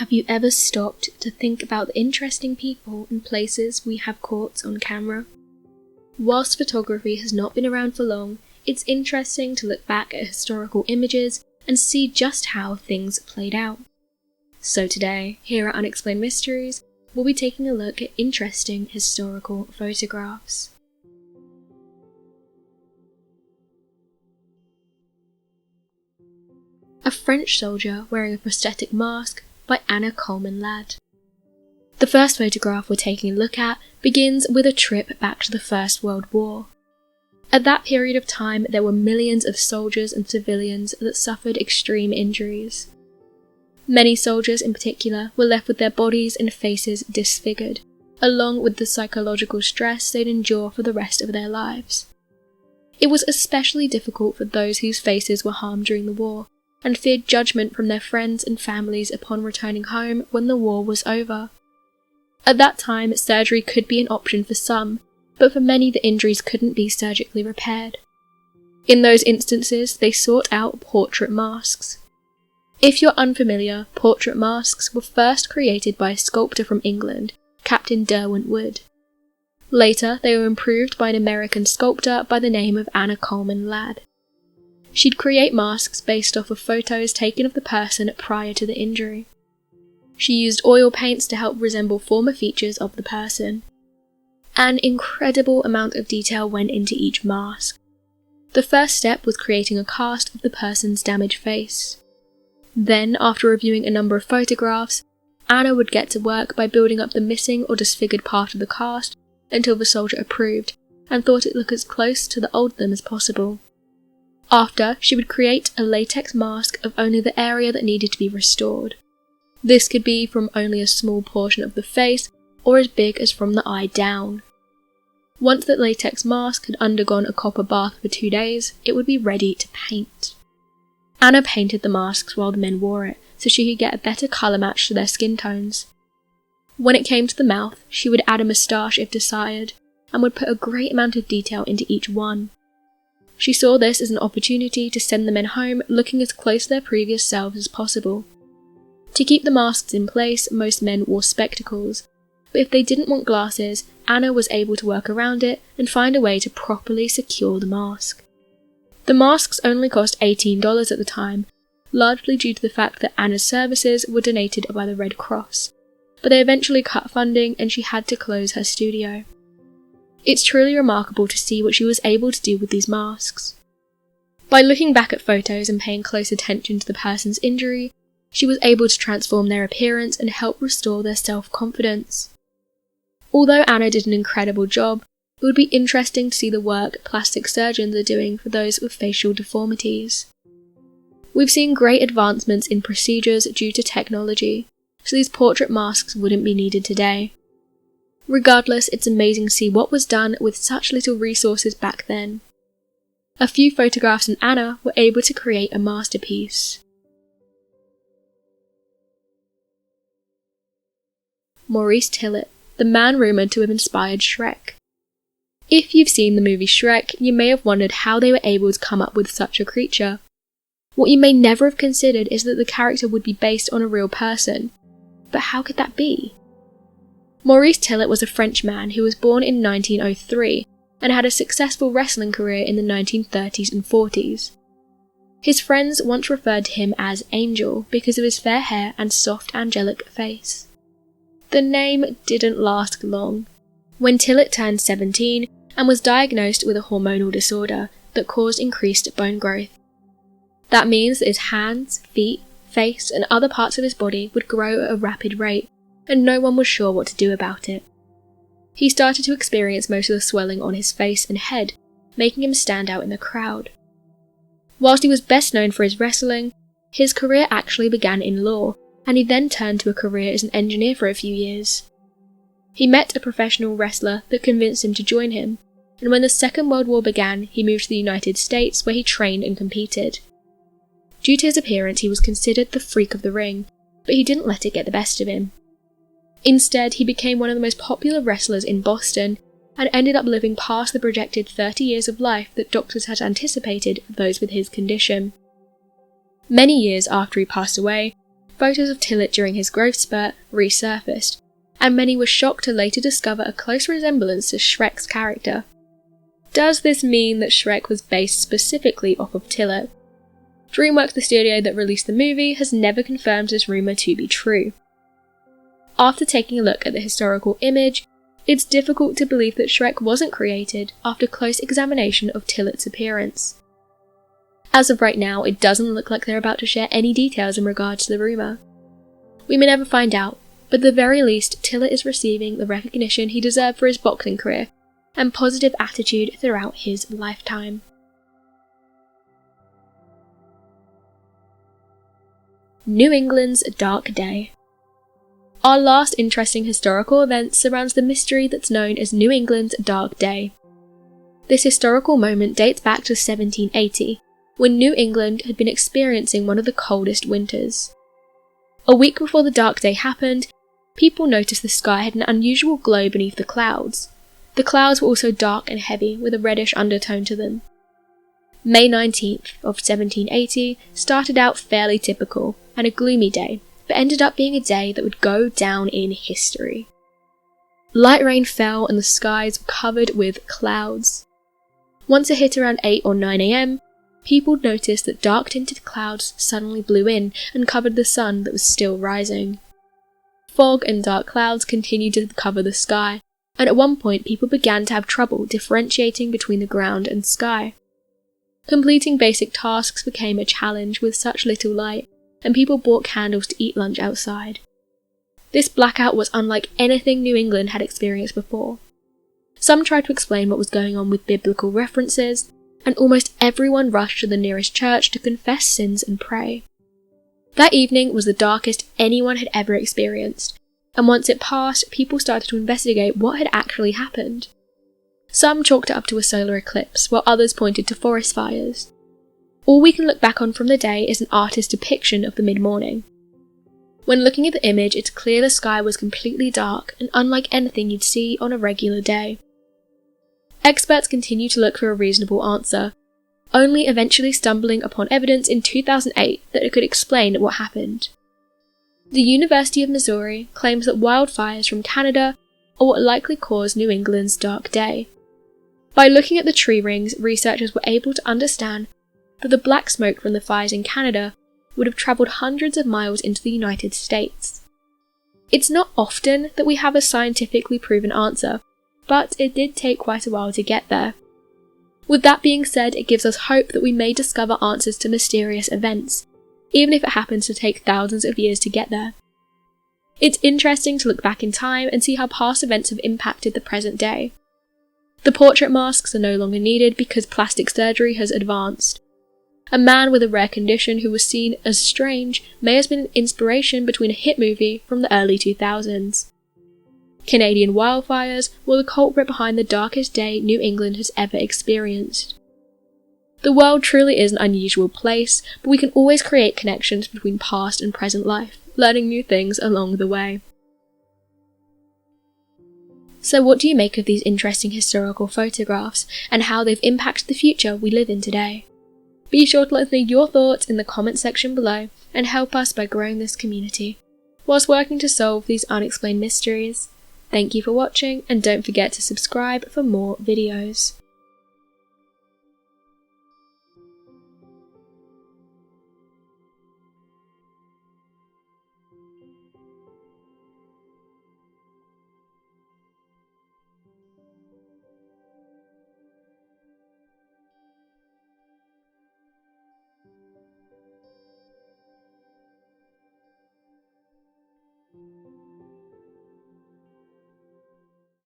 Have you ever stopped to think about the interesting people and places we have caught on camera? Whilst photography has not been around for long, it's interesting to look back at historical images and see just how things played out. So today, here at Unexplained Mysteries, we'll be taking a look at interesting historical photographs. A French soldier wearing a prosthetic mask by Anna Coleman Ladd. The first photograph we're taking a look at begins with a trip back to the First World War. At that period of time, there were millions of soldiers and civilians that suffered extreme injuries. Many soldiers in particular were left with their bodies and faces disfigured, along with the psychological stress they'd endure for the rest of their lives. It was especially difficult for those whose faces were harmed during the war, and feared judgment from their friends and families upon returning home when the war was over. At that time, surgery could be an option for some, but for many the injuries couldn't be surgically repaired. In those instances, they sought out portrait masks. If you're unfamiliar, portrait masks were first created by a sculptor from England, Captain Derwent Wood. Later, they were improved by an American sculptor by the name of Anna Coleman Ladd. She'd create masks based off of photos taken of the person prior to the injury. She used oil paints to help resemble former features of the person. An incredible amount of detail went into each mask. The first step was creating a cast of the person's damaged face. Then, after reviewing a number of photographs, Anna would get to work by building up the missing or disfigured part of the cast until the soldier approved and thought it looked as close to the old them as possible. After, she would create a latex mask of only the area that needed to be restored. This could be from only a small portion of the face, or as big as from the eye down. Once the latex mask had undergone a copper bath for 2 days, it would be ready to paint. Anna painted the masks while the men wore it, so she could get a better colour match to their skin tones. When it came to the mouth, she would add a moustache if desired, and would put a great amount of detail into each one. She saw this as an opportunity to send the men home looking as close to their previous selves as possible. To keep the masks in place, most men wore spectacles, but if they didn't want glasses, Anna was able to work around it and find a way to properly secure the mask. The masks only cost $18 at the time, largely due to the fact that Anna's services were donated by the Red Cross, but they eventually cut funding and she had to close her studio. It's truly remarkable to see what she was able to do with these masks. By looking back at photos and paying close attention to the person's injury, she was able to transform their appearance and help restore their self-confidence. Although Anna did an incredible job, it would be interesting to see the work plastic surgeons are doing for those with facial deformities. We've seen great advancements in procedures due to technology, so these portrait masks wouldn't be needed today. Regardless, it's amazing to see what was done with such little resources back then. A few photographs and Anna were able to create a masterpiece. Maurice Tillett, the man rumoured to have inspired Shrek. If you've seen the movie Shrek, you may have wondered how they were able to come up with such a creature. What you may never have considered is that the character would be based on a real person. But how could that be? Maurice Tillett was a French man who was born in 1903 and had a successful wrestling career in the 1930s and 40s. His friends once referred to him as Angel because of his fair hair and soft angelic face. The name didn't last long. When Tillett turned 17 and was diagnosed with a hormonal disorder that caused increased bone growth. That means that his hands, feet, face and other parts of his body would grow at a rapid rate, and no one was sure what to do about it. He started to experience most of the swelling on his face and head, making him stand out in the crowd. Whilst he was best known for his wrestling, his career actually began in law, and he then turned to a career as an engineer for a few years. He met a professional wrestler that convinced him to join him, and when the Second World War began, he moved to the United States where he trained and competed. Due to his appearance, he was considered the freak of the ring, but he didn't let it get the best of him. Instead, he became one of the most popular wrestlers in Boston and ended up living past the projected 30 years of life that doctors had anticipated for those with his condition. Many years after he passed away, photos of Tillett during his growth spurt resurfaced, and many were shocked to later discover a close resemblance to Shrek's character. Does this mean that Shrek was based specifically off of Tillett? DreamWorks, the studio that released the movie, has never confirmed this rumour to be true. After taking a look at the historical image, it's difficult to believe that Shrek wasn't created after close examination of Tillett's appearance. As of right now, it doesn't look like they're about to share any details in regards to the rumour. We may never find out, but at the very least, Tillett is receiving the recognition he deserved for his boxing career and positive attitude throughout his lifetime. New England's Dark Day. Our last interesting historical event surrounds the mystery that's known as New England's Dark Day. This historical moment dates back to 1780, when New England had been experiencing one of the coldest winters. A week before the Dark Day happened, people noticed the sky had an unusual glow beneath the clouds. The clouds were also dark and heavy, with a reddish undertone to them. May 19th of 1780 started out fairly typical, and a gloomy day, but ended up being a day that would go down in history. Light rain fell and the skies were covered with clouds. Once it hit around 8 or 9 am, people noticed that dark tinted clouds suddenly blew in and covered the sun that was still rising. Fog and dark clouds continued to cover the sky, and at one point people began to have trouble differentiating between the ground and sky. Completing basic tasks became a challenge with such little light, and people bought candles to eat lunch outside. This blackout was unlike anything New England had experienced before. Some tried to explain what was going on with biblical references, and almost everyone rushed to the nearest church to confess sins and pray. That evening was the darkest anyone had ever experienced, and once it passed, people started to investigate what had actually happened. Some chalked it up to a solar eclipse, while others pointed to forest fires. All we can look back on from the day is an artist's depiction of the mid-morning. When looking at the image, it's clear the sky was completely dark and unlike anything you'd see on a regular day. Experts continue to look for a reasonable answer, only eventually stumbling upon evidence in 2008 that it could explain what happened. The University of Missouri claims that wildfires from Canada are what likely caused New England's dark day. By looking at the tree rings, researchers were able to understand that the black smoke from the fires in Canada would have travelled hundreds of miles into the United States. It's not often that we have a scientifically proven answer, but it did take quite a while to get there. With that being said, it gives us hope that we may discover answers to mysterious events, even if it happens to take thousands of years to get there. It's interesting to look back in time and see how past events have impacted the present day. The portrait masks are no longer needed because plastic surgery has advanced. A man with a rare condition who was seen as strange may have been an inspiration between a hit movie from the early 2000s. Canadian wildfires were the culprit behind the darkest day New England has ever experienced. The world truly is an unusual place, but we can always create connections between past and present life, learning new things along the way. So what do you make of these interesting historical photographs, and how they've impacted the future we live in today? Be sure to let us know your thoughts in the comment section below, and help us by growing this community, whilst working to solve these unexplained mysteries. Thank you for watching, and don't forget to subscribe for more videos.